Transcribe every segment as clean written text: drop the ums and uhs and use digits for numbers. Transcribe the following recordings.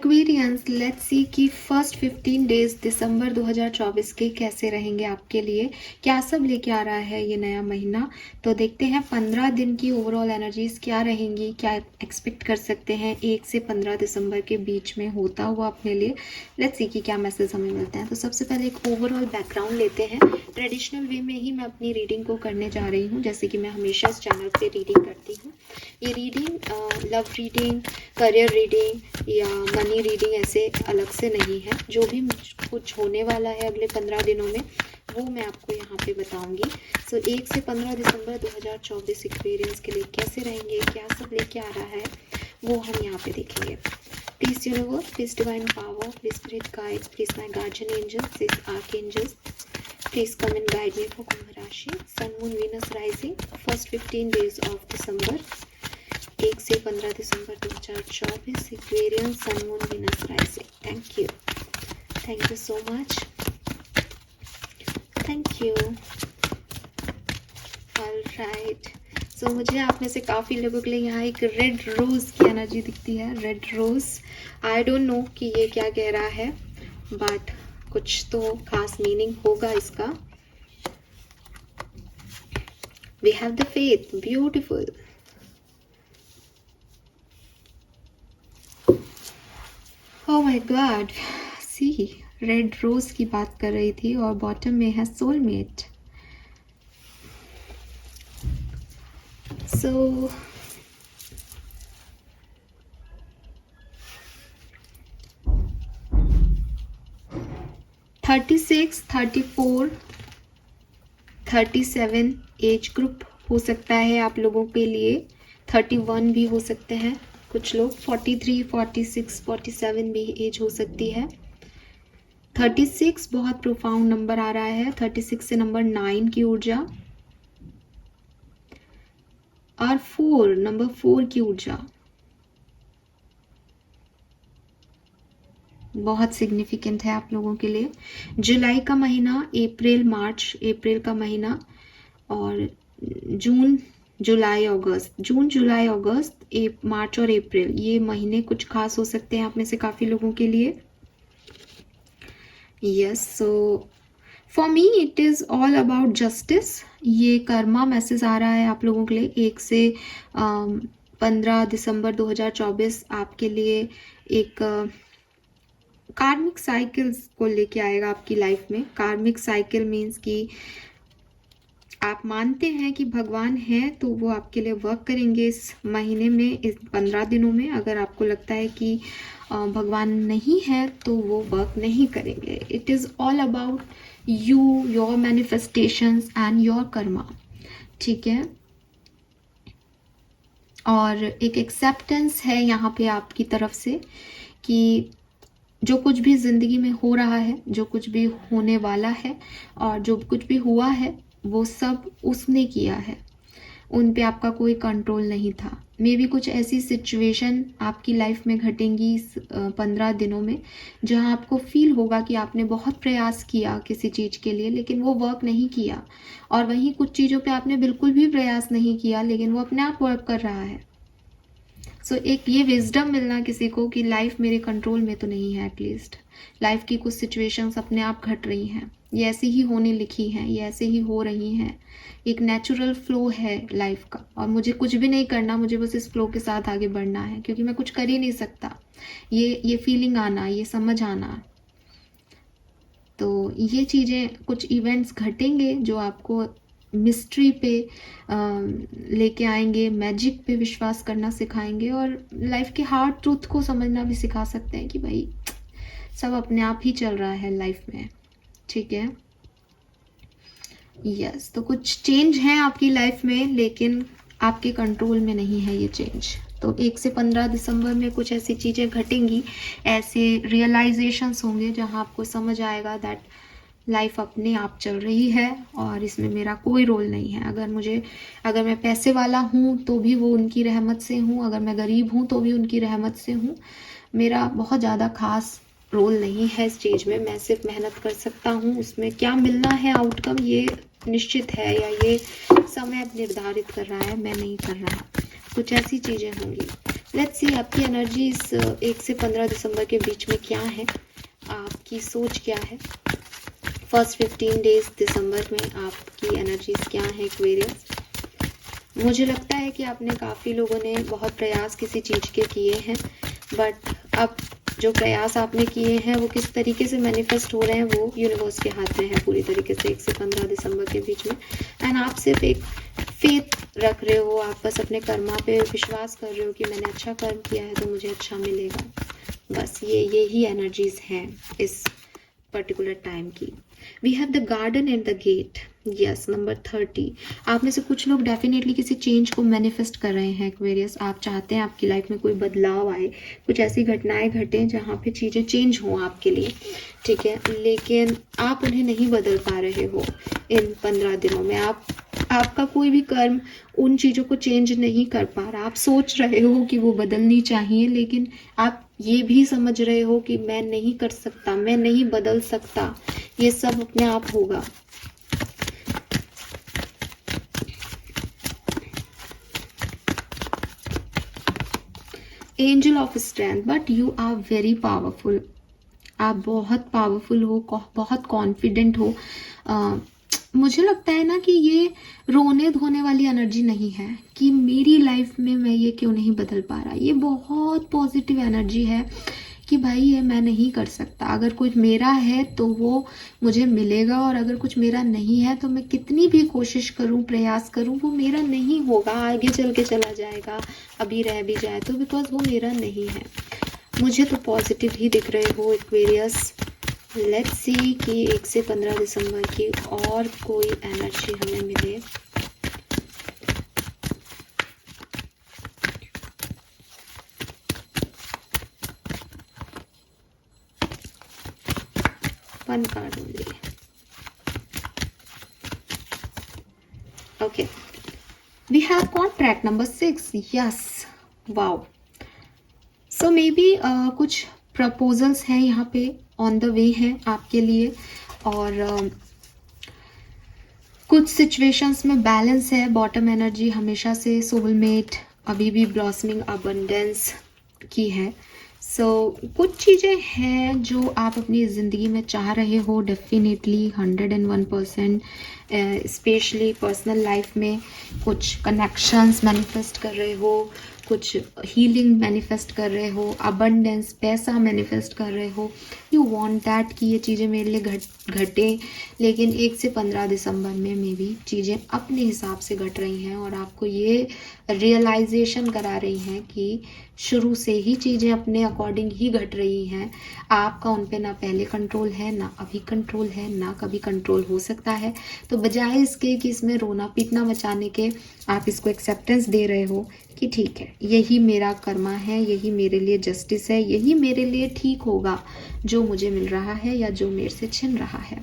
Aquarians, let's see कि first 15 days दिसंबर 2024 के कैसे रहेंगे आपके लिए, क्या सब लेके आ रहा है ये नया महीना। तो देखते हैं 15 दिन की ओवरऑल एनर्जीज क्या रहेंगी, क्या एक्सपेक्ट कर सकते हैं 1 से 15 दिसंबर के बीच में होता हुआ अपने लिए। लेट्स सी कि क्या मैसेज हमें मिलते हैं। तो सबसे पहले एक ओवरऑल बैकग्राउंड लेते हैं। ट्रेडिशनल वे में ही मैं अपनी रीडिंग को करने जा रही हूँ, जैसे कि मैं हमेशा इस चैनल पे रीडिंग करती हूँ। ये reading love reading, career reading या मनी रीडिंग ऐसे अलग से नहीं है। जो भी कुछ होने वाला है अगले 15 दिनों में वो मैं आपको यहाँ पे बताऊंगी। सो 1 से 15 दिसंबर 2024 एक्वेरियंस के लिए कैसे रहेंगे, क्या सब लेके आ रहा है, वो हम यहाँ पे देखेंगे। Please universe, please divine power, please spirit guides, please my guardian angels, please archangels, please come and guide me for Kumbh rashi, sun moon Venus rising, first 15 days of December, 1 से 15 दिसंबर 2024 Aquarians, sun moon Venus rising. Thank you so much, thank you. Alright, so मुझे आप में से काफ़ी लोगों के लिए यहाँ एक रेड रोज की एनर्जी दिखती है। Red rose, I don't know कि ये क्या कह रहा है, बट कुछ तो खास मीनिंग होगा इसका। We have the faith, beautiful. Oh my God, see red rose की बात कर रही थी और बॉटम में है soulmate. So thirty 34, 37 age group हो सकता है आप लोगों के लिए। 31 भी हो सकते हैं कुछ लोग। 43, 46, 47 भी एज हो सकती है। 36 बहुत प्रोफाउंड नंबर आ रहा है। 36 से नंबर 9 की ऊर्जा और 4, नंबर 4 की ऊर्जा बहुत सिग्निफिकेंट है आप लोगों के लिए। जुलाई का महीना, अप्रैल मार्च, अप्रैल का महीना और जून जुलाई अगस्त, जून जुलाई अगस्त, मार्च और अप्रैल, ये महीने कुछ खास हो सकते हैं आप में से काफ़ी लोगों के लिए। Yes, so for me it is all about justice. ये कर्मा मैसेज आ रहा है आप लोगों के लिए। 1 से 15 दिसंबर 2024 आपके लिए एक कार्मिक साइकिल्स को लेके आएगा आपकी लाइफ में। कार्मिक साइकिल मीन्स कि आप मानते हैं कि भगवान है तो वो आपके लिए वर्क करेंगे इस महीने में, इस 15 दिनों में। अगर आपको लगता है कि भगवान नहीं है तो वो वर्क नहीं करेंगे। It is all about you, your manifestations and your Karma, ठीक है। और एक एक्सेप्टेंस है यहाँ पे आपकी तरफ से कि जो कुछ भी ज़िंदगी में हो रहा है, जो कुछ भी होने वाला है और जो कुछ भी हुआ है वो सब उसने किया है, उन पे आपका कोई कंट्रोल नहीं था। मे बी कुछ ऐसी सिचुएशन आपकी लाइफ में घटेंगी इस 15 दिनों में जहां आपको फील होगा कि आपने बहुत प्रयास किया किसी चीज़ के लिए लेकिन वो वर्क नहीं किया, और वहीं कुछ चीज़ों पे आपने बिल्कुल भी प्रयास नहीं किया लेकिन वो अपने आप वर्क कर रहा है। सो एक ये विजडम मिलना किसी को कि लाइफ मेरे कंट्रोल में तो नहीं है। एटलीस्ट लाइफ की कुछ सिचुएशंस अपने आप घट रही हैं, ये ऐसे ही होने लिखी हैं, ये ऐसे ही हो रही हैं। एक नेचुरल फ्लो है लाइफ का और मुझे कुछ भी नहीं करना, मुझे बस इस फ्लो के साथ आगे बढ़ना है क्योंकि मैं कुछ कर ही नहीं सकता। ये फीलिंग आना, ये समझ आना, तो ये चीज़ें, कुछ इवेंट्स घटेंगे जो आपको मिस्ट्री पे लेके आएंगे, मैजिक पे विश्वास करना सिखाएंगे और लाइफ के हार्ड ट्रूथ को समझना भी सिखा सकते हैं कि भाई सब अपने आप ही चल रहा है लाइफ में, ठीक है। यस, तो कुछ चेंज हैं आपकी लाइफ में लेकिन आपके कंट्रोल में नहीं है ये चेंज। तो 1 से 15 दिसंबर में कुछ ऐसी चीज़ें घटेंगी, ऐसे रियलाइजेशंस होंगे जहां आपको समझ आएगा दैट लाइफ अपने आप चल रही है और इसमें मेरा कोई रोल नहीं है। अगर मैं पैसे वाला हूँ तो भी वो उनकी रहमत से हूँ, अगर मैं गरीब हूँ तो भी उनकी रहमत से हूँ। मेरा बहुत ज़्यादा खास रोल नहीं है इस चीज़ में, मैं सिर्फ मेहनत कर सकता हूँ। उसमें क्या मिलना है आउटकम ये निश्चित है या ये समय निर्धारित कर रहा है, मैं नहीं कर रहा। कुछ ऐसी चीज़ें होंगी। लेट्स सी आपकी एनर्जी इस 1 से 15 दिसंबर के बीच में क्या है, आपकी सोच क्या है। फर्स्ट 15 डेज दिसंबर में आपकी एनर्जीज क्या है एक्वेरियस। मुझे लगता है कि आपने काफ़ी लोगों ने बहुत प्रयास किसी चीज़ के किए हैं, बट अब जो प्रयास आपने किए हैं वो किस तरीके से मैनिफेस्ट हो रहे हैं वो यूनिवर्स के हाथ में है पूरी तरीके से 1 से 15 दिसंबर के बीच में। एंड आप सिर्फ एक फेथ रख रहे हो, आप बस अपने कर्मा पे विश्वास कर रहे हो कि मैंने अच्छा कर्म किया है तो मुझे अच्छा मिलेगा। बस यही एनर्जीज हैं इस पर्टिकुलर टाइम की। We have the garden and the gate, yes number 30। आप में से कुछ लोग डेफिनेटली किसी चेंज को मैनिफेस्ट कर रहे हैं एक्वेरियस। आप चाहते हैं आपकी लाइफ में कोई बदलाव आए, कुछ ऐसी घटनाएं घटें जहाँ पे चीज़ें चेंज हों आपके लिए, ठीक है, लेकिन आप उन्हें नहीं बदल पा रहे हो इन 15 दिनों में। आपका कोई भी कर्म उन चीज़ों को चेंज नहीं कर पा रहा। आप सोच रहे हो कि वो बदलनी चाहिए, लेकिन आप ये भी समझ रहे हो कि मैं नहीं कर सकता, मैं नहीं बदल सकता, ये सब अपने आप होगा। Angel of strength, but you are very powerful. आप बहुत पावरफुल हो, बहुत कॉन्फिडेंट हो। मुझे लगता है ना कि ये रोने धोने वाली एनर्जी नहीं है कि मेरी लाइफ में मैं ये क्यों नहीं बदल पा रहा। ये बहुत पॉजिटिव एनर्जी है कि भाई ये मैं नहीं कर सकता। अगर कुछ मेरा है तो वो मुझे मिलेगा, और अगर कुछ मेरा नहीं है तो मैं कितनी भी कोशिश करूं, प्रयास करूं, वो मेरा नहीं होगा। आगे चल के चला जाएगा, अभी रह भी जाए तो, बिकॉज वो मेरा नहीं है। मुझे तो पॉजिटिव ही दिख रहे हो एक्वेरियस। लेट्स सी कि 1 से 15 दिसंबर की और कोई एनर्जी हमें मिले। One card only. Okay, we have contract number 6, yes, wow. So may be कुछ प्रपोजल्स हैं यहाँ पे, ऑन द वे हैं आपके लिए, और कुछ सिचुएशंस में बैलेंस है। बॉटम एनर्जी हमेशा से सोलमेट, अभी भी ब्लॉसमिंग अबंडेंस की है। सो कुछ चीज़ें हैं जो आप अपनी ज़िंदगी में चाह रहे हो डेफिनेटली 101%, स्पेशली पर्सनल लाइफ में कुछ कनेक्शंस मैनिफेस्ट कर रहे हो, कुछ हीलिंग मैनिफेस्ट कर रहे हो, अबंडेंस पैसा मैनिफेस्ट कर रहे हो। यू वांट दैट कि ये चीज़ें मेरे लिए घटे, लेकिन 1 से 15 दिसंबर में मे बी चीज़ें अपने हिसाब से घट रही हैं, और आपको ये रियलाइजेशन करा रही हैं कि शुरू से ही चीज़ें अपने अकॉर्डिंग ही घट रही हैं। आपका उन पे ना पहले कंट्रोल है, ना अभी कंट्रोल है, ना कभी कंट्रोल हो सकता है। तो बजाय इसके कि इसमें रोना पीटना मचाने के, आप इसको एक्सेप्टेंस दे रहे हो कि ठीक है, यही मेरा कर्मा है, यही मेरे लिए जस्टिस है, यही मेरे लिए ठीक होगा जो मुझे मिल रहा है या जो मेरे से छिन रहा है,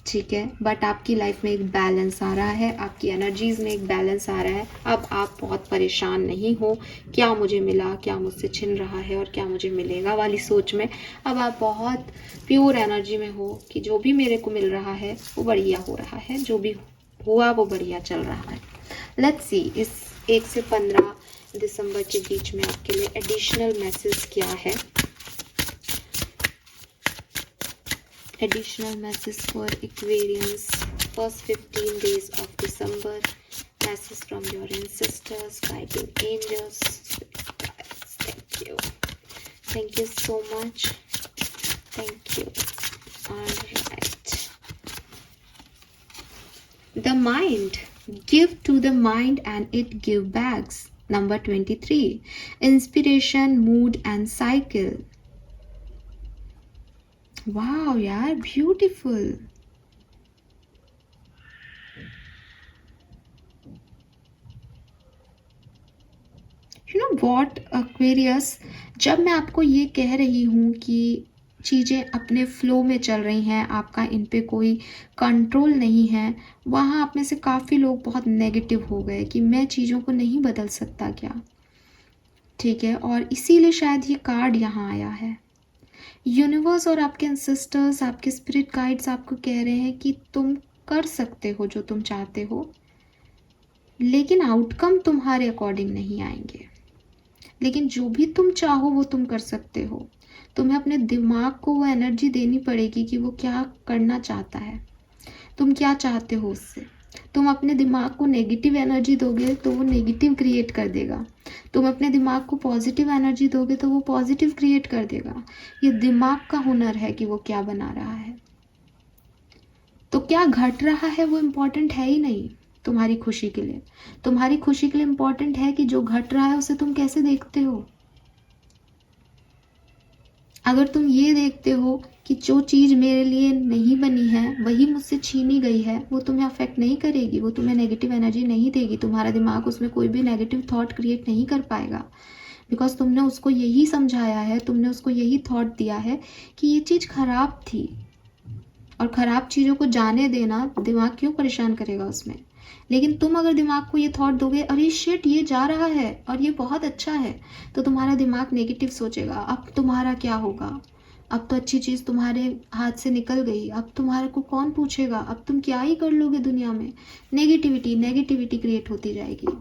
ठीक है। बट आपकी लाइफ में एक बैलेंस आ रहा है, आपकी एनर्जीज में एक बैलेंस आ रहा है। अब आप बहुत परेशान नहीं हो क्या मुझे मिला, क्या मुझसे छिन रहा है और क्या मुझे मिलेगा वाली सोच में। अब आप बहुत प्योर एनर्जी में हो कि जो भी मेरे को मिल रहा है वो बढ़िया हो रहा है, जो भी हुआ वो बढ़िया चल रहा है। लेट्स सी इस 1 से 15 दिसंबर के बीच में आपके लिए एडिशनल मैसेज क्या है। Additional message for Aquarians, first 15 days of December, message from your ancestors, guiding angels, guides. Thank you so much, thank you. All right, the mind, give to the mind and it give back. Number 23, inspiration, mood and cycle. वाह यार, beautiful. You know what Aquarius, जब मैं आपको ये कह रही हूँ कि चीज़ें अपने फ्लो में चल रही हैं, आपका इन पे कोई कंट्रोल नहीं है, वहाँ आप में से काफ़ी लोग बहुत नेगेटिव हो गए कि मैं चीज़ों को नहीं बदल सकता क्या, ठीक है। और इसीलिए शायद ये कार्ड यहाँ आया है। यूनिवर्स और आपके एंसेस्टर्स, आपके स्पिरिट गाइड्स आपको कह रहे हैं कि तुम कर सकते हो जो तुम चाहते हो, लेकिन आउटकम तुम्हारे अकॉर्डिंग नहीं आएंगे। लेकिन जो भी तुम चाहो वो तुम कर सकते हो। तुम्हें अपने दिमाग को वो एनर्जी देनी पड़ेगी कि वो क्या करना चाहता है, तुम क्या चाहते हो उससे। तुम अपने दिमाग को नेगेटिव एनर्जी दोगे तो वो नेगेटिव क्रिएट कर देगा। तुम अपने दिमाग को पॉजिटिव एनर्जी दोगे तो वो पॉजिटिव क्रिएट कर देगा। ये दिमाग का हुनर है कि वो क्या बना रहा है। तो क्या घट रहा है वो इम्पोर्टेंट है ही नहीं तुम्हारी खुशी के लिए। तुम्हारी खुशी के लिए इम्पोर्टेंट है कि जो घट रहा है उसे तुम कैसे देखते हो। अगर तुम ये देखते हो कि जो चीज़ मेरे लिए नहीं बनी है वही मुझसे छीनी गई है, वो तुम्हें अफेक्ट नहीं करेगी, वो तुम्हें नेगेटिव एनर्जी नहीं देगी, तुम्हारा दिमाग उसमें कोई भी नेगेटिव थॉट क्रिएट नहीं कर पाएगा। बिकॉज तुमने उसको यही समझाया है, तुमने उसको यही थॉट दिया है कि ये चीज़ खराब थी। और ख़राब चीज़ों को जाने देना, दिमाग क्यों परेशान करेगा उसमें। लेकिन तुम अगर दिमाग को ये थॉट दोगे, अरे शिट ये जा रहा है और ये बहुत अच्छा है, तो तुम्हारा दिमाग नेगेटिव सोचेगा। अब तुम्हारा क्या होगा, अब तो अच्छी चीज़ तुम्हारे हाथ से निकल गई, अब तुम्हारे को कौन पूछेगा, अब तुम क्या ही कर लोगे दुनिया में। नेगेटिविटी नेगेटिविटी क्रिएट होती जाएगी।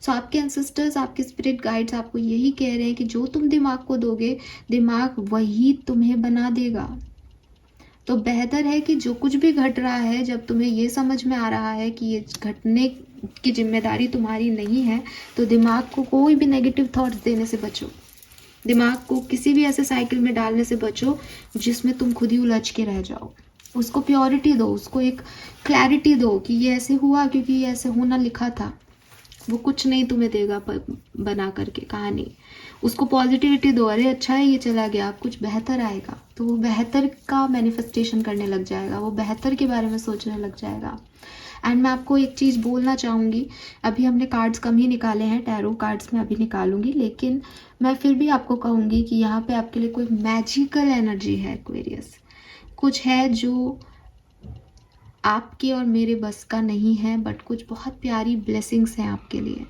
सो आपके एंसेस्टर्स, आपके स्पिरिट गाइड्स आपको यही कह रहे हैं कि जो तुम दिमाग को दोगे, दिमाग वही तुम्हें बना देगा। तो बेहतर है कि जो कुछ भी घट रहा है, जब तुम्हें ये समझ में आ रहा है कि ये घटने की जिम्मेदारी तुम्हारी नहीं है, तो दिमाग को कोई भी नेगेटिव थॉट्स देने से बचो। दिमाग को किसी भी ऐसे साइकिल में डालने से बचो जिसमें तुम खुद ही उलझ के रह जाओ। उसको प्योरिटी दो, उसको एक क्लैरिटी दो कि ये ऐसे हुआ क्योंकि ये ऐसे होना लिखा था। वो कुछ नहीं तुम्हें देगा बना करके कहानी। उसको पॉजिटिविटी दो, अरे अच्छा है ये चला गया, अब कुछ बेहतर आएगा। तो वो बेहतर का मैनिफेस्टेशन करने लग जाएगा, वो बेहतर के बारे में सोचने लग जाएगा। एंड मैं आपको एक चीज़ बोलना चाहूँगी, अभी हमने कार्ड्स कम ही निकाले हैं, टैरो कार्ड्स मैं अभी निकालूंगी, लेकिन मैं फिर भी आपको कहूँगी कि यहाँ पे आपके लिए कोई मैजिकल एनर्जी है एक्वेरियस। कुछ है जो आपके और मेरे बस का नहीं है, बट कुछ बहुत प्यारी ब्लेसिंग्स हैं आपके लिए।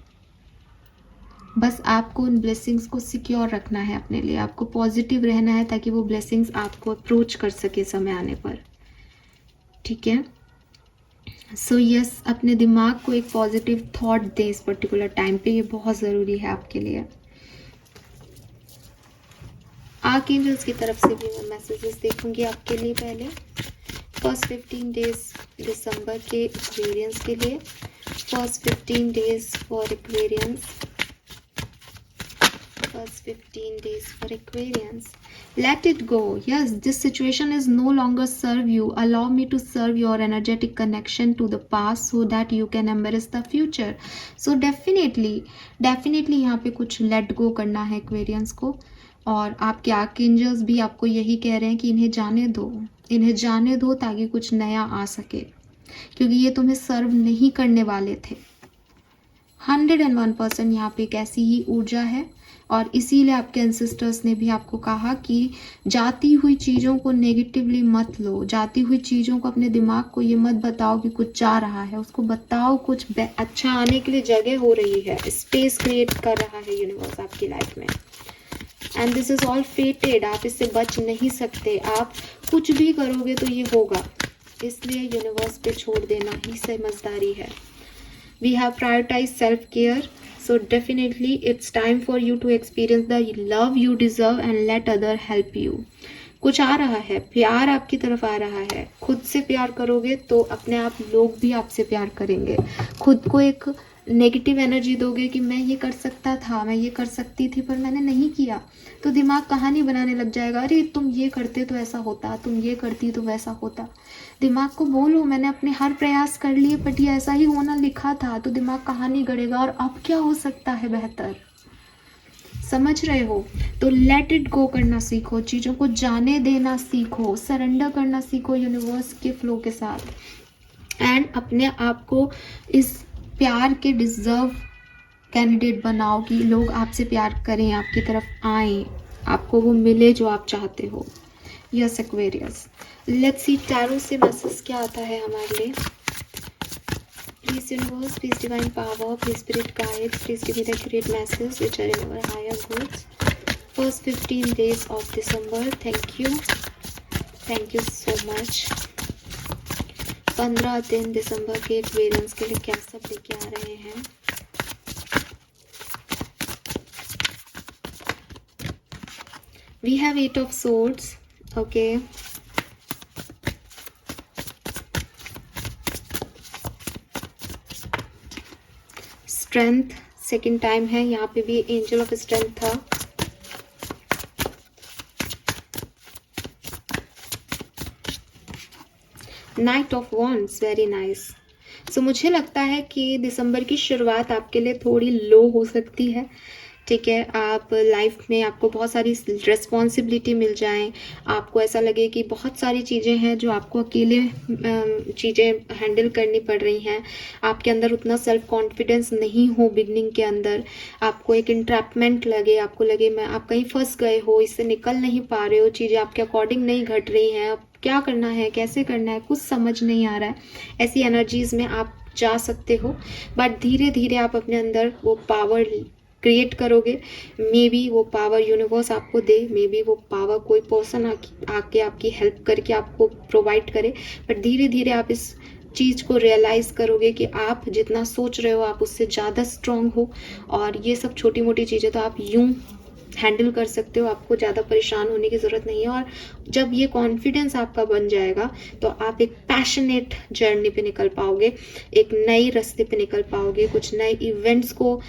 बस आपको उन ब्लेसिंग्स को सिक्योर रखना है अपने लिए, आपको पॉजिटिव रहना है ताकि वो ब्लेसिंग्स आपको अप्रोच कर सके समय आने पर। ठीक है। सो यस, अपने दिमाग को एक पॉजिटिव थॉट दें इस पर्टिकुलर टाइम पे, ये बहुत ज़रूरी है आपके लिए। आर्कएंजल्स की तरफ से भी मैं मैसेजेस देखूंगी आपके लिए। पहले फर्स्ट 15 डेज दिसंबर के एक्वेरियंस के लिए, first 15 days for Aquarians, first 15 days for Aquarians. Let it go. Yes, this situation is no longer serve you. Allow me to serve your energetic connection to the past so that you can embrace the future. So definitely यहाँ पे कुछ let go करना है Aquarians को। और आपके archangels भी आपको यही कह रहे हैं कि इन्हें जाने दो, इन्हें जाने दो ताकि कुछ नया आ सके, क्योंकि ये तुम्हें सर्व नहीं करने वाले थे। 101% यहाँ पे एक ऐसी ही ऊर्जा है। और इसीलिए आपके एंसेस्टर्स ने भी आपको कहा कि जाती हुई चीज़ों को नेगेटिवली मत लो, जाती हुई चीज़ों को, अपने दिमाग को ये मत बताओ कि कुछ जा रहा है, उसको बताओ कुछ अच्छा आने के लिए जगह हो रही है, स्पेस क्रिएट कर रहा है यूनिवर्स आपकी लाइफ में। एंड दिस इज ऑल फेटेड, आप इससे बच नहीं सकते, आप कुछ भी करोगे तो ये होगा, इसलिए यूनिवर्स पे छोड़ देना ही समझदारी है। We have prioritized self-care, so definitely it's time for you to experience the love you deserve and let other help you. कुछ आ रहा है, प्यार आपकी तरफ आ रहा है। खुद से प्यार करोगे तो अपने आप लोग भी आपसे प्यार करेंगे। खुद को एक नेगेटिव एनर्जी दोगे कि मैं ये कर सकता था, मैं ये कर सकती थी, पर मैंने नहीं किया, तो दिमाग कहानी बनाने लग जाएगा, अरे तुम ये करते तो ऐसा होता, तुम ये करती तो वैसा होता। दिमाग को बोलो मैंने अपने हर प्रयास कर लिए बट ये ऐसा ही होना लिखा था, तो दिमाग कहानी गढ़ेगा और अब क्या हो सकता है बेहतर। समझ रहे हो? तो लेट इट गो करना सीखो, चीज़ों को जाने देना सीखो, सरेंडर करना सीखो यूनिवर्स के फ्लो के साथ। एंड अपने आप को इस प्यार के डिजर्व कैंडिडेट बनाओ कि लोग आपसे प्यार करें, आपकी तरफ आए, आपको वो मिले जो आप चाहते हो। Yes Aquarius, let's see tarot से मैसेज क्या आता है हमारे लिए। Please universe, please divine power, please spirit guide, please give me the accurate message which are in our higher goods. First 15 days of December, thank you so much. 15 दिन दिसंबर के Aquarians के लिए क्या सब लेके आ रहे हैं। We have 8 of swords. Okay, strength second time है, यहाँ पे भी एंजल ऑफ स्ट्रेंथ था. Knight of wands, very nice. So मुझे लगता है कि दिसंबर की शुरुआत आपके लिए थोड़ी लो हो सकती है. ठीक है, आप लाइफ में आपको बहुत सारी रिस्पॉन्सिबिलिटी मिल जाएं, आपको ऐसा लगे कि बहुत सारी चीज़ें हैं जो आपको अकेले चीज़ें हैंडल करनी पड़ रही हैं. आपके अंदर उतना सेल्फ कॉन्फिडेंस नहीं हो बिगनिंग के अंदर, आपको एक इंट्रैपमेंट लगे, आपको लगे मैं आप कहीं फंस गए हो, इससे निकल नहीं पा रहे हो, चीज़ें आपके अकॉर्डिंग नहीं घट रही हैं, अब क्या करना है, कैसे करना है, कुछ समझ नहीं आ रहा है. ऐसी एनर्जीज़ में आप जा सकते हो, बट धीरे धीरे आप अपने अंदर वो पावर क्रिएट करोगे. मे बी वो पावर यूनिवर्स आपको दे, मे बी वो पावर कोई पर्सन आके आपकी हेल्प करके आपको प्रोवाइड करे, बट धीरे धीरे आप इस चीज़ को रियलाइज़ करोगे कि आप जितना सोच रहे हो आप उससे ज़्यादा स्ट्रांग हो, और ये सब छोटी मोटी चीज़ें तो आप यूं हैंडल कर सकते हो, आपको ज़्यादा परेशान होने की ज़रूरत नहीं है. और जब ये कॉन्फिडेंस आपका बन जाएगा तो आप एक पैशनेट जर्नी पे निकल पाओगे, एक नई रास्ते पे निकल पाओगे, कुछ नए इवेंट्स को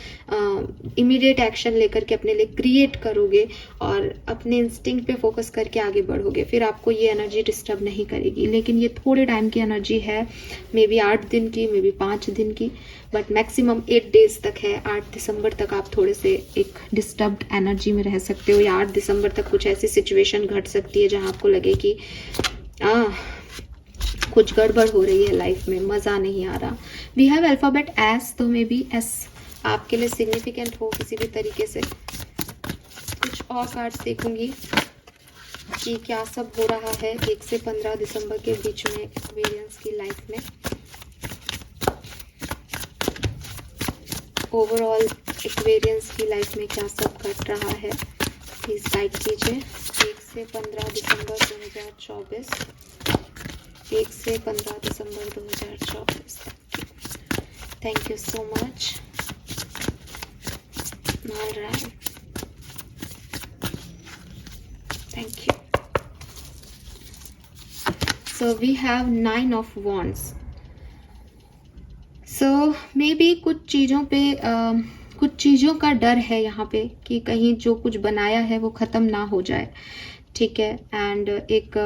इमीडिएट एक्शन लेकर के अपने लिए क्रिएट करोगे और अपने इंस्टिंक्ट पे फोकस करके आगे बढ़ोगे. फिर आपको ये एनर्जी डिस्टर्ब नहीं करेगी. लेकिन ये थोड़े टाइम की एनर्जी है, मे बी 8 दिन की, मे बी 5 दिन की, बट मैक्सिमम 8 डेज तक है. 8 दिसंबर तक आप थोड़े से एक डिस्टर्ब्ड एनर्जी में रह सकते हो, या 8 दिसंबर तक कुछ ऐसी सिचुएशन घट सकती है जहां आपको लगे कि कुछ गड़बड़ हो रही है लाइफ में, मज़ा नहीं आ रहा. वी हैव अल्फ़ाबेट एस, तो मे बी एस आपके लिए सिग्निफिकेंट हो किसी भी तरीके से. कुछ और कार्ड्स देखूंगी कि क्या सब हो रहा है 1 से 15 दिसंबर के बीच में एक्वेरियंस की लाइफ में. ओवरऑल एक्वेरियंस की लाइफ में क्या सब घट रहा है, प्लीज गाइड कीजिए. 1 से 15 दिसंबर 2024, 1 से 15 दिसंबर 2024. Thank you so much. Alright, thank you. So we have 9 of wands. So may be कुछ चीज़ों पे कुछ चीज़ों का डर है यहाँ पे कि कहीं जो कुछ बनाया है वो ख़त्म ना हो जाए. ठीक है, एंड एक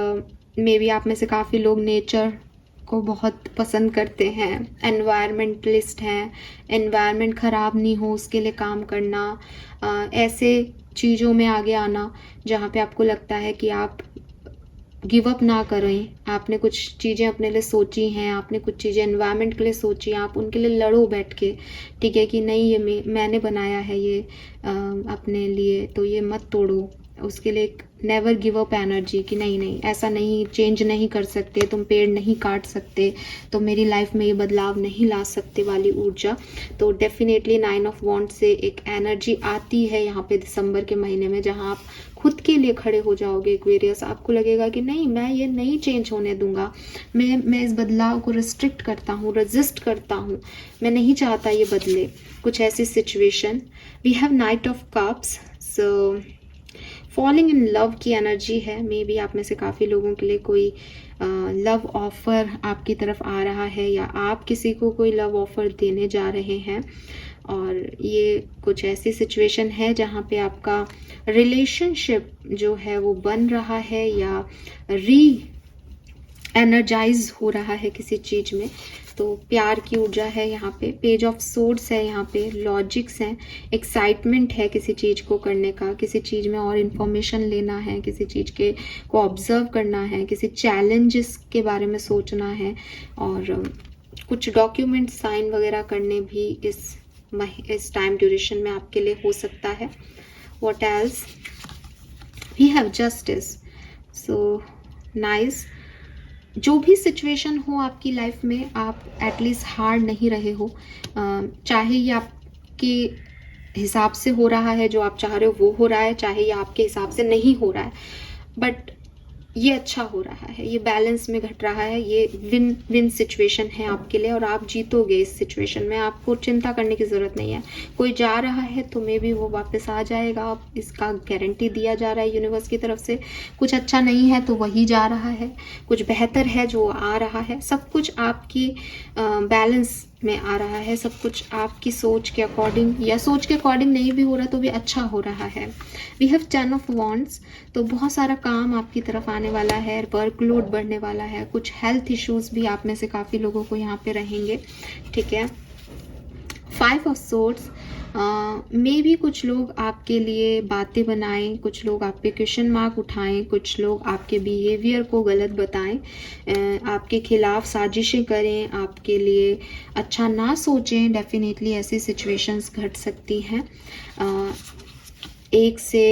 मे बी आप में से काफ़ी लोग नेचर को बहुत पसंद करते हैं, एनवायरमेंटलिस्ट हैं, एनवायरनमेंट ख़राब नहीं हो उसके लिए काम करना, ऐसे चीज़ों में आगे आना जहाँ पे आपको लगता है कि आप गिव अप ना करें. आपने कुछ चीज़ें अपने लिए सोची हैं, आपने कुछ चीज़ें एनवायरनमेंट के लिए सोची हैं, आप उनके लिए लड़ो बैठ के. ठीक है कि नहीं, ये मैंने बनाया है ये अपने लिए, तो ये मत तोड़ो. उसके लिए एक नेवर गिव अप एनर्जी कि नहीं नहीं ऐसा नहीं, चेंज नहीं कर सकते, तुम पेड़ नहीं काट सकते, तो मेरी लाइफ में ये बदलाव नहीं ला सकते वाली ऊर्जा. तो डेफिनेटली 9 ऑफ वॉन्ड से एक एनर्जी आती है यहाँ पे दिसंबर के महीने में, जहाँ आप खुद के लिए खड़े हो जाओगे एक्वेरियस. आपको लगेगा कि नहीं, मैं ये नहीं चेंज होने दूंगा, मैं इस बदलाव को रिस्ट्रिक्ट करता हूँ, रेजिस्ट करता हूँ, मैं नहीं चाहता ये बदले. कुछ ऐसी situation. We have knight of cups. So falling in love की एनर्जी है. मे बी आप में से काफ़ी लोगों के लिए कोई लव ऑफर आपकी तरफ आ रहा है, या आप किसी को कोई लव ऑफर देने जा रहे हैं. और ये कुछ ऐसी सिचुएशन है जहाँ पे आपका रिलेशनशिप जो है वो बन रहा है या री एनर्जाइज हो रहा है किसी चीज़ में. तो प्यार की ऊर्जा है यहाँ पे. पेज ऑफ सोर्ड्स है यहाँ पे. लॉजिक्स हैं, एक्साइटमेंट है किसी चीज़ को करने का, किसी चीज़ में और इन्फॉर्मेशन लेना है, किसी चीज़ के को ऑब्जर्व करना है, किसी चैलेंजेस के बारे में सोचना है, और कुछ डॉक्यूमेंट साइन वगैरह करने भी इस टाइम ड्यूरेशन में आपके लिए हो सकता है. What else? We have justice. So nice. जो भी सिचुएशन हो आपकी लाइफ में, आप एटलीस्ट हार नहीं रहे हो. चाहे ये आपके हिसाब से हो रहा है, जो आप चाह रहे हो वो हो रहा है, चाहे ये आपके हिसाब से नहीं हो रहा है, बट ये अच्छा हो रहा है, ये बैलेंस में घट रहा है, ये विन विन सिचुएशन है आपके लिए और आप जीतोगे इस सिचुएशन में, आपको चिंता करने की ज़रूरत नहीं है। कोई जा रहा है तो मे भी वो वापस आ जाएगा, अब इसका गारंटी दिया जा रहा है यूनिवर्स की तरफ से। कुछ अच्छा नहीं है तो वही जा रहा है, कुछ बेहतर है जो आ रहा है, सब कुछ आपकी बैलेंस में आ रहा है, सब कुछ आपकी सोच के अकॉर्डिंग, या सोच के अकॉर्डिंग नहीं भी हो रहा तो भी अच्छा हो रहा है। वी हैव 10 ऑफ वॉन्ड्स, तो बहुत सारा काम आपकी तरफ आने वाला है, वर्कलोड बढ़ने वाला है, कुछ हेल्थ इश्यूज भी आप में से काफ़ी लोगों को यहाँ पे रहेंगे, ठीक है। 5 ऑफ सोर्ड्स, मे भी कुछ लोग आपके लिए बातें बनाएं, कुछ लोग आप पे क्वेश्चन मार्क उठाएं, कुछ लोग आपके बिहेवियर को गलत बताएं, आपके खिलाफ साजिशें करें, आपके लिए अच्छा ना सोचें। डेफिनेटली ऐसी सिचुएशंस घट सकती हैं 1 से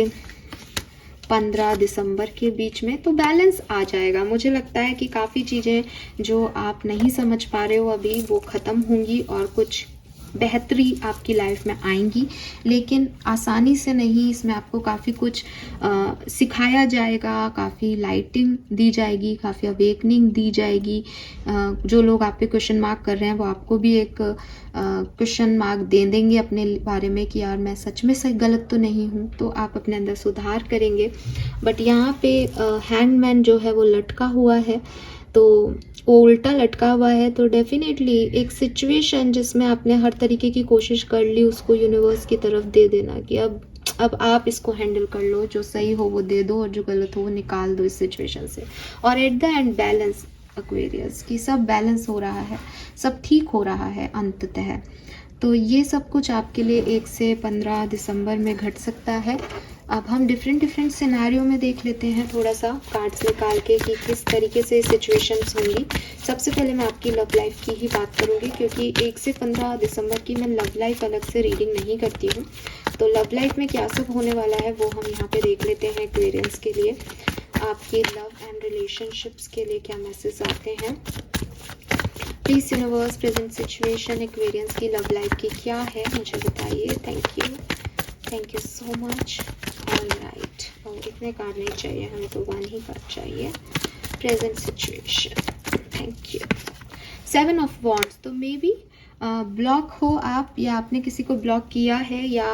15 दिसंबर के बीच में, तो बैलेंस आ जाएगा। मुझे लगता है कि काफ़ी चीज़ें जो आप नहीं समझ पा रहे हो अभी वो ख़त्म होंगी और कुछ बेहतरी आपकी लाइफ में आएंगी, लेकिन आसानी से नहीं। इसमें आपको काफ़ी कुछ सिखाया जाएगा, काफ़ी लाइटिंग दी जाएगी, काफ़ी अवेकनिंग दी जाएगी। जो लोग आप पे क्वेश्चन मार्क कर रहे हैं वो आपको भी एक क्वेश्चन मार्क दे देंगे अपने बारे में कि यार मैं सच में सही गलत तो नहीं हूँ, तो आप अपने अंदर सुधार करेंगे। बट यहाँ पे हैंगमैन जो है वो लटका हुआ है, तो वो उल्टा लटका हुआ है, तो डेफिनेटली एक सिचुएशन जिसमें आपने हर तरीके की कोशिश कर ली उसको यूनिवर्स की तरफ दे देना कि अब आप इसको हैंडल कर लो, जो सही हो वो दे दो और जो गलत हो वो निकाल दो इस सिचुएशन से। और at the end balance Aquarius की सब बैलेंस हो रहा है, सब ठीक हो रहा है अंततः। तो ये सब कुछ आपके लिए 1 से 15 दिसंबर में घट सकता है। अब हम डिफरेंट सिनेरियो में देख लेते हैं थोड़ा सा कार्ड्स निकाल के कि किस तरीके से सिचुएशंस होंगी। सबसे पहले मैं आपकी लव लाइफ की ही बात करूंगी, क्योंकि 1 से 15 दिसंबर की मैं लव लाइफ अलग से रीडिंग नहीं करती हूँ। तो लव लाइफ में क्या सब होने वाला है वो हम यहाँ पे देख लेते हैं। एक्वेरियंस के लिए आपकी लव एंड रिलेशनशिप्स के लिए क्या मैसेज आते हैं। Please universe present situation Aquarians की लव लाइफ की क्या है मुझे बताइए। Thank you so much. All right, और इतने कार्ड नहीं चाहिए हमें, तो 1 ही कार्ड चाहिए। Present situation, thank you. 7 of wands, तो मे बी ब्लॉक हो आप, या आपने किसी को ब्लॉक किया है, या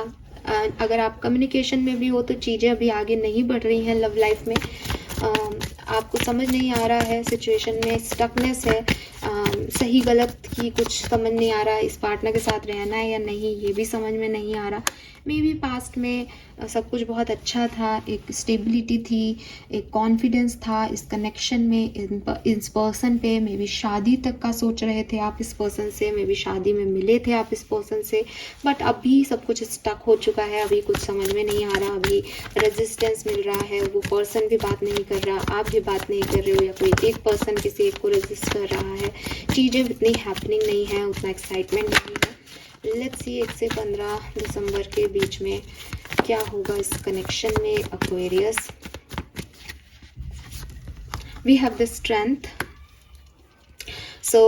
अगर आप कम्युनिकेशन में भी हो तो चीज़ें अभी आगे नहीं बढ़ रही हैं लव लाइफ में। आपको समझ नहीं आ रहा है, सिचुएशन में स्टकनेस है, सही गलत की कुछ समझ नहीं आ रहा, इस पार्टनर के साथ रहना है या नहीं ये भी समझ में नहीं आ रहा। मे बी पास्ट में सब कुछ बहुत अच्छा था, एक स्टेबिलिटी थी, एक कॉन्फिडेंस था इस कनेक्शन में, इस पर्सन पे। मे बी शादी तक का सोच रहे थे आप इस पर्सन से, मे बी शादी में मिले थे आप इस पर्सन से, बट अभी सब कुछ स्टक हो चुका है, अभी कुछ समझ में नहीं आ रहा, अभी रेजिस्टेंस मिल रहा है, वो पर्सन भी बात नहीं कर रहा, आप भी बात नहीं कर रहे हो, या कोई एक पर्सन किसी एक को रेजिस्ट कर रहा है, चीज़ें उतनी हैपनिंग नहीं है, उतना एक्साइटमेंट नहीं है। लेट्स सी 1 से 15 दिसंबर के बीच में क्या होगा इस कनेक्शन में Aquarius. We have the strength, so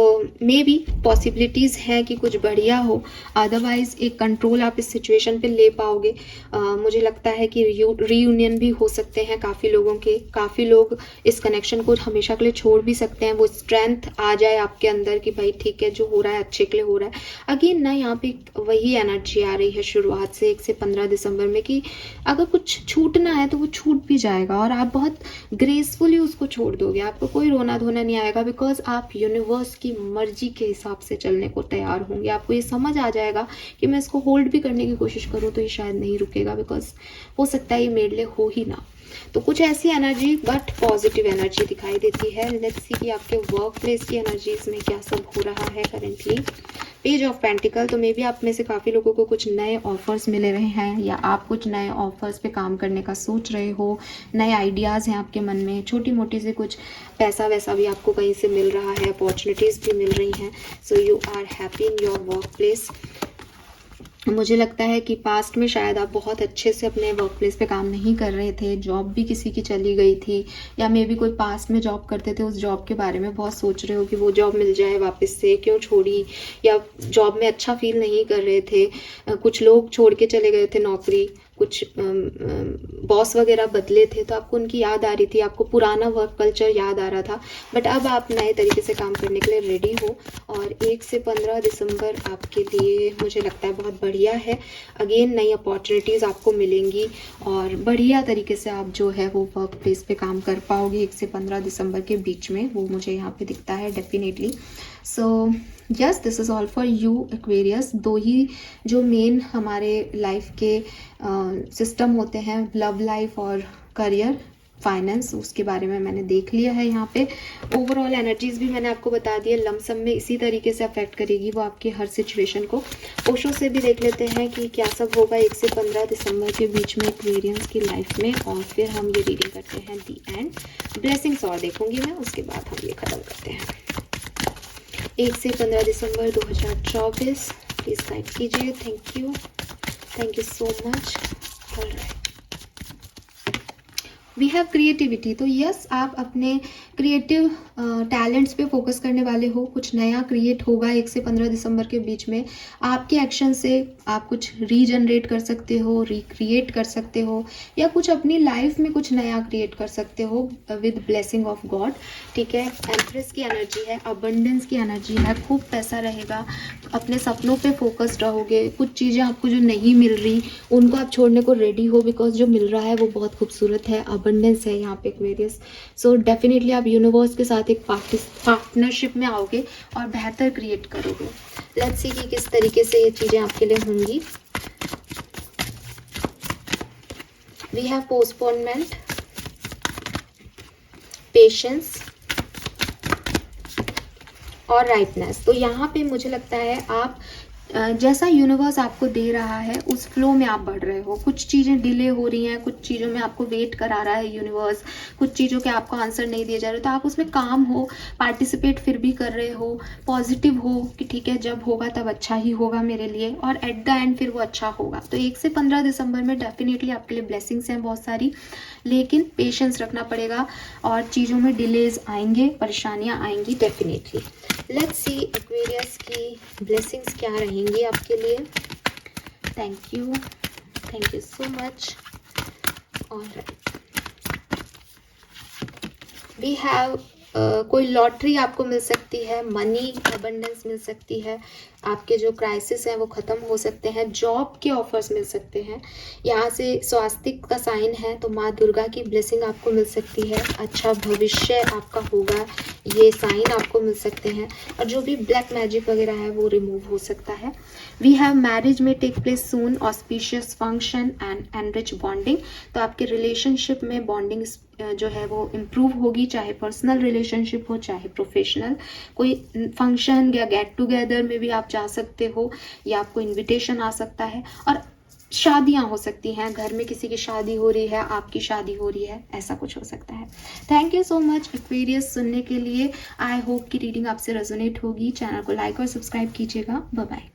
may be possibilities हैं कि कुछ बढ़िया हो, अदरवाइज एक कंट्रोल आप इस सिचुएशन पे ले पाओगे। मुझे लगता है कि रीयूनियन भी हो सकते हैं काफ़ी लोगों के, काफ़ी लोग इस कनेक्शन को हमेशा के लिए छोड़ भी सकते हैं। वो स्ट्रेंथ आ जाए आपके अंदर कि भाई ठीक है, जो हो रहा है अच्छे के लिए हो रहा है। अगेन ना यहाँ पे वही एनर्जी आ रही है शुरुआत से 1 से 15 दिसंबर में कि अगर कुछ छूटना है तो वो छूट भी जाएगा और आप बहुत ग्रेसफुली उसको छोड़ दोगे, आपको कोई रोना धोना नहीं आएगा, बिकॉज आप यूनिवर्स की मर्जी के हिसाब से चलने को तैयार होंगे। आपको ये समझ आ जाएगा कि मैं इसको होल्ड भी करने की कोशिश करूँ तो ये शायद नहीं रुकेगा, बिकॉज हो सकता है ये मेरे लिए हो ही ना। तो कुछ ऐसी एनर्जी बट पॉजिटिव एनर्जी दिखाई देती है। लेट्स सी कि आपके वर्क प्लेस की एनर्जीज में क्या सब हो रहा है करेंटली। पेज ऑफ पेंटिकल, तो मे बी आप में से काफ़ी लोगों को कुछ नए ऑफर्स मिले रहे हैं, या आप कुछ नए ऑफर्स पे काम करने का सोच रहे हो, नए आइडियाज़ हैं आपके मन में, छोटी मोटी से कुछ पैसा वैसा भी आपको कहीं से मिल रहा है, अपॉर्चुनिटीज़ भी मिल रही हैं। So you are happy in your workplace. मुझे लगता है कि पास्ट में शायद आप बहुत अच्छे से अपने वर्क प्लेस पे काम नहीं कर रहे थे, जॉब भी किसी की चली गई थी, या मे बी कोई पास्ट में जॉब करते थे, उस जॉब के बारे में बहुत सोच रहे हो कि वो जॉब मिल जाए वापस से, क्यों छोड़ी, या जॉब में अच्छा फील नहीं कर रहे थे, कुछ लोग छोड़ के चले गए थे नौकरी, कुछ बॉस वगैरह बदले थे तो आपको उनकी याद आ रही थी, आपको पुराना वर्क कल्चर याद आ रहा था, बट अब आप नए तरीके से काम करने के लिए रेडी हो। और 1 से 15 दिसंबर आपके लिए मुझे लगता है बहुत बढ़िया है। अगेन नई अपॉर्चुनिटीज़ आपको मिलेंगी और बढ़िया तरीके से आप जो है वो वर्क प्लेस पे काम कर पाओगे 1 से 15 दिसंबर के बीच में, वो मुझे यहाँ पे दिखता है definitely. So yes, this is all for you Aquarius. 2 ही जो मेन हमारे लाइफ के सिस्टम होते हैं, लव लाइफ और करियर फाइनेंस, उसके बारे में मैंने देख लिया है यहाँ पे। ओवरऑल एनर्जीज भी मैंने आपको बता दिया, लमसम में इसी तरीके से अफेक्ट करेगी वो आपकी हर सिचुएशन को। ओशो से भी देख लेते हैं कि क्या सब होगा 1 से 15 दिसंबर के बीच में एक्वेरियंस की लाइफ में, और फिर हम ये रीडिंग करते हैं दी एंड। ब्लेसिंग्स और देखूंगी मैं, उसके बाद हम ये खत्म करते हैं। 1 से 15 दिसंबर 2024 प्लीज गाइड कीजिए। Thank you so much. Alright, we have creativity. तो यस, आप अपने क्रिएटिव टैलेंट्स पे फोकस करने वाले हो। कुछ नया क्रिएट होगा 1 से 15 दिसंबर के बीच में। आपके एक्शन से आप कुछ रीजनरेट कर सकते हो, रिक्रिएट कर सकते हो, या कुछ अपनी लाइफ में कुछ नया क्रिएट कर सकते हो विद ब्लेसिंग ऑफ गॉड। ठीक है, एम्प्रेस की एनर्जी है, अबंडेंस की एनर्जी है, खूब पैसा रहेगा, अपने सपनों पे फोकस्ड रहोगे। कुछ चीज़ें आपको जो नहीं मिल रही उनको आप छोड़ने को रेडी हो, बिकॉज जो मिल रहा है वो बहुत खूबसूरत है, अबंडेंस है यहाँ पे एक्वेरियस। सो डेफिनेटली आप यूनिवर्स के साथ एक पार्टनरशिप में आओगे और बेहतर क्रिएट करोगे। लेट्स सी कि किस तरीके से ये चीज़ें आपके लिए होंगी। वी हैव पोस्टपोनमेंट, पेशेंस और राइटनेस। तो यहाँ पे मुझे लगता है आप जैसा यूनिवर्स आपको दे रहा है उस फ्लो में आप बढ़ रहे हो। कुछ चीज़ें डिले हो रही हैं, कुछ चीज़ों में आपको वेट करा रहा है यूनिवर्स, कुछ चीज़ों के आपको आंसर नहीं दिए जा रहे, तो आप उसमें काम हो, पार्टिसिपेट फिर भी कर रहे हो, पॉजिटिव हो कि ठीक है जब होगा तब अच्छा ही होगा मेरे लिए, और एट द एंड फिर वो अच्छा होगा। तो 1 से 15 दिसंबर में डेफिनेटली आपके लिए ब्लेसिंग्स हैं बहुत सारी, लेकिन पेशेंस रखना पड़ेगा और चीज़ों में डिलेज आएंगे, परेशानियाँ आएंगी डेफिनेटली। लेट्स सी एक्वेरियस की ब्लेसिंग्स क्या रहेंगी आपके लिए। Thank you so much. Alright, we have कोई लॉटरी आपको मिल सकती है, मनी अबंडेंस मिल सकती है, आपके जो क्राइसिस हैं वो ख़त्म हो सकते हैं, जॉब के ऑफर्स मिल सकते हैं। यहाँ से स्वास्थ्य का साइन है, तो माँ दुर्गा की ब्लेसिंग आपको मिल सकती है, अच्छा भविष्य आपका होगा, ये साइन आपको मिल सकते हैं, और जो भी ब्लैक मैजिक वगैरह है वो रिमूव हो सकता है। वी हैव मैरिज में take place soon, auspicious function and enrich bonding. तो आपके रिलेशनशिप में बॉन्डिंग जो है वो इम्प्रूव होगी, चाहे पर्सनल रिलेशनशिप हो चाहे प्रोफेशनल। कोई फंक्शन या गेट टुगेदर में भी आप जा सकते हो, या आपको इनविटेशन आ सकता है, और शादियां हो सकती हैं, घर में किसी की शादी हो रही है, आपकी शादी हो रही है, ऐसा कुछ हो सकता है। Thank you so much Aquarius सुनने के लिए। आई होप कि रीडिंग आपसे रेजोनेट होगी। चैनल को लाइक और सब्सक्राइब कीजिएगा। Bye bye.